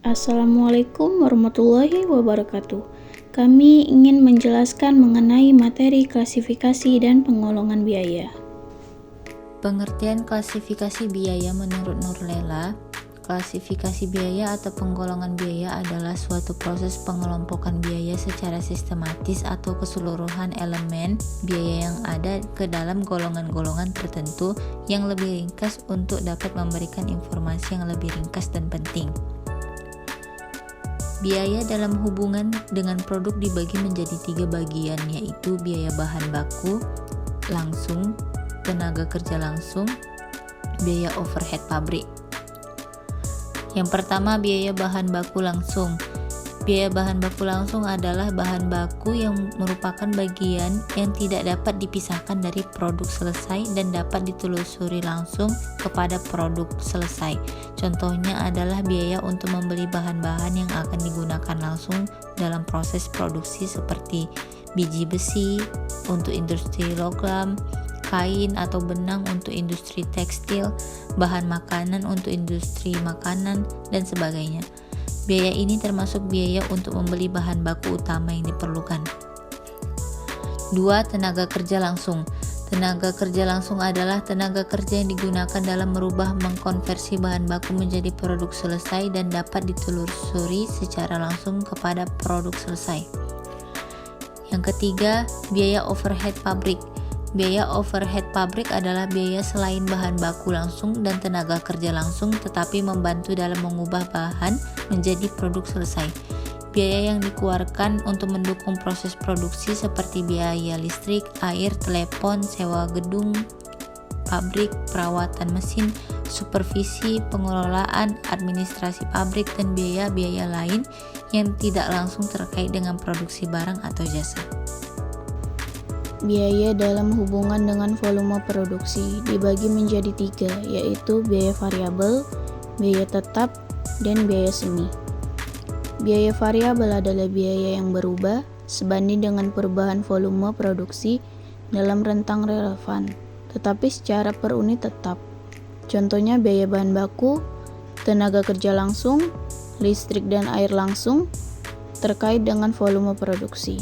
Assalamualaikum warahmatullahi wabarakatuh. Kami ingin menjelaskan mengenai materi klasifikasi dan penggolongan biaya. Pengertian klasifikasi biaya menurut Nurlela. Klasifikasi biaya atau penggolongan biaya adalah suatu proses pengelompokan biaya secara sistematis atau keseluruhan elemen biaya yang ada ke dalam golongan-golongan tertentu yang lebih ringkas untuk dapat memberikan informasi yang lebih ringkas dan penting. Biaya dalam hubungan dengan produk dibagi menjadi 3 bagian, yaitu biaya bahan baku langsung, tenaga kerja langsung, biaya overhead pabrik. Yang pertama, biaya bahan baku langsung. Biaya bahan baku langsung adalah bahan baku yang merupakan bagian yang tidak dapat dipisahkan dari produk selesai dan dapat ditelusuri langsung kepada produk selesai. Contohnya adalah biaya untuk membeli bahan-bahan yang akan digunakan langsung dalam proses produksi seperti biji besi untuk industri logam, kain atau benang untuk industri tekstil, bahan makanan untuk industri makanan, dan sebagainya. Biaya ini termasuk biaya untuk membeli bahan baku utama yang diperlukan. 2. Tenaga kerja langsung. Tenaga kerja langsung adalah tenaga kerja yang digunakan dalam merubah mengkonversi bahan baku menjadi produk selesai dan dapat ditelusuri secara langsung kepada produk selesai. Yang ketiga, biaya overhead pabrik. Biaya overhead pabrik adalah biaya selain bahan baku langsung dan tenaga kerja langsung, tetapi membantu dalam mengubah bahan menjadi produk selesai. Biaya yang dikeluarkan untuk mendukung proses produksi seperti biaya listrik, air, telepon, sewa gedung, pabrik, perawatan mesin, supervisi, pengelolaan, administrasi pabrik, dan biaya-biaya lain yang tidak langsung terkait dengan produksi barang atau jasa. Biaya dalam hubungan dengan volume produksi dibagi menjadi 3, yaitu biaya variabel, biaya tetap, dan biaya semi. Biaya variabel adalah biaya yang berubah sebanding dengan perubahan volume produksi dalam rentang relevan, tetapi secara per unit tetap. Contohnya biaya bahan baku, tenaga kerja langsung, listrik dan air langsung terkait dengan volume produksi.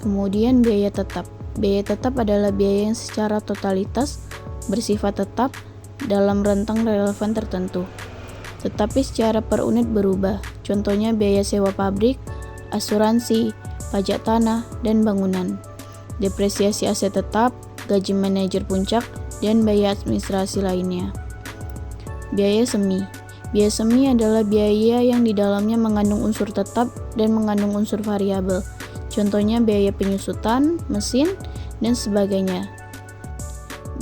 Kemudian biaya tetap. Biaya tetap adalah biaya yang secara totalitas bersifat tetap dalam rentang relevan tertentu, tetapi secara per unit berubah. Contohnya biaya sewa pabrik, asuransi, pajak tanah, dan bangunan, depresiasi aset tetap, gaji manajer puncak, dan biaya administrasi lainnya. Biaya semi. Biaya semi adalah biaya yang di dalamnya mengandung unsur tetap dan mengandung unsur variabel. Contohnya biaya penyusutan, mesin, dan sebagainya.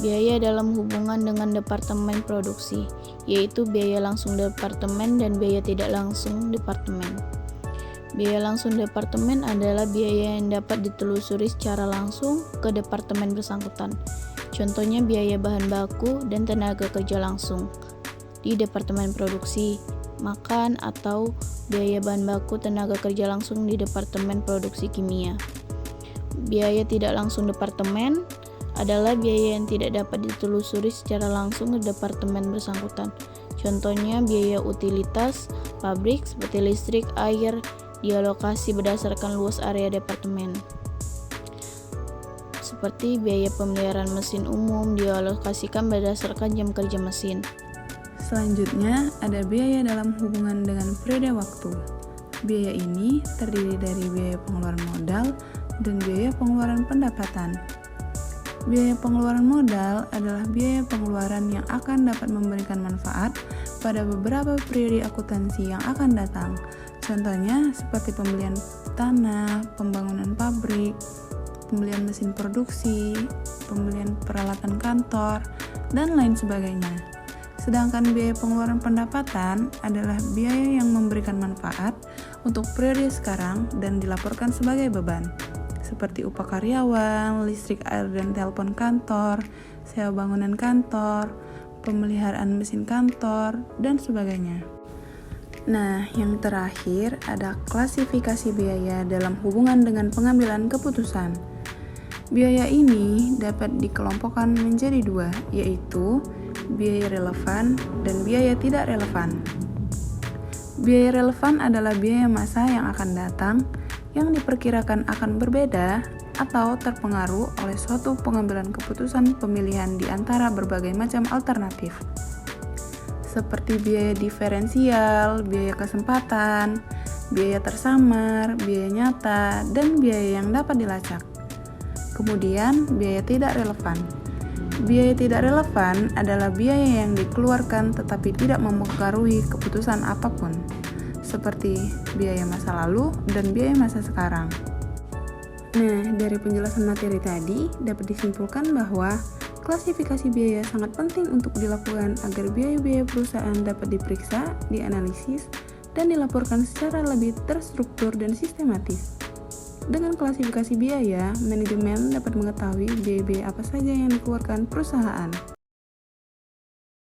Biaya dalam hubungan dengan departemen produksi, yaitu biaya langsung departemen dan biaya tidak langsung departemen. Biaya langsung departemen adalah biaya yang dapat ditelusuri secara langsung ke departemen bersangkutan. Contohnya biaya bahan baku dan tenaga kerja langsung di departemen produksi, makan, atau biaya bahan baku tenaga kerja langsung di departemen produksi kimia. Biaya tidak langsung departemen adalah biaya yang tidak dapat ditelusuri secara langsung ke departemen bersangkutan. Contohnya biaya utilitas pabrik seperti listrik, air dialokasi berdasarkan luas area departemen. Seperti biaya pemeliharaan mesin umum dialokasikan berdasarkan jam kerja mesin. Selanjutnya, ada biaya dalam hubungan dengan periode waktu. Biaya ini terdiri dari biaya pengeluaran modal dan biaya pengeluaran pendapatan. Biaya pengeluaran modal adalah biaya pengeluaran yang akan dapat memberikan manfaat pada beberapa periode akuntansi yang akan datang. Contohnya seperti pembelian tanah, pembangunan pabrik, pembelian mesin produksi, pembelian peralatan kantor, dan lain sebagainya. Sedangkan biaya pengeluaran pendapatan adalah biaya yang memberikan manfaat untuk periode sekarang dan dilaporkan sebagai beban, seperti upah karyawan, listrik, air, dan telepon kantor, sewa bangunan kantor, pemeliharaan mesin kantor, dan sebagainya. Nah, yang terakhir ada klasifikasi biaya dalam hubungan dengan pengambilan keputusan. Biaya ini dapat dikelompokkan menjadi 2, yaitu biaya relevan dan biaya tidak relevan. Biaya relevan adalah biaya masa yang akan datang yang diperkirakan akan berbeda atau terpengaruh oleh suatu pengambilan keputusan pemilihan di antara berbagai macam alternatif, seperti biaya diferensial, biaya kesempatan, biaya tersamar, biaya nyata, dan biaya yang dapat dilacak. Kemudian, biaya tidak relevan. Biaya tidak relevan adalah biaya yang dikeluarkan tetapi tidak mempengaruhi keputusan apapun, seperti biaya masa lalu dan biaya masa sekarang. Nah, dari penjelasan materi tadi dapat disimpulkan bahwa klasifikasi biaya sangat penting untuk dilakukan agar biaya-biaya perusahaan dapat diperiksa, dianalisis, dan dilaporkan secara lebih terstruktur dan sistematis. Dengan klasifikasi biaya, manajemen dapat mengetahui biaya-biaya apa saja yang dikeluarkan perusahaan.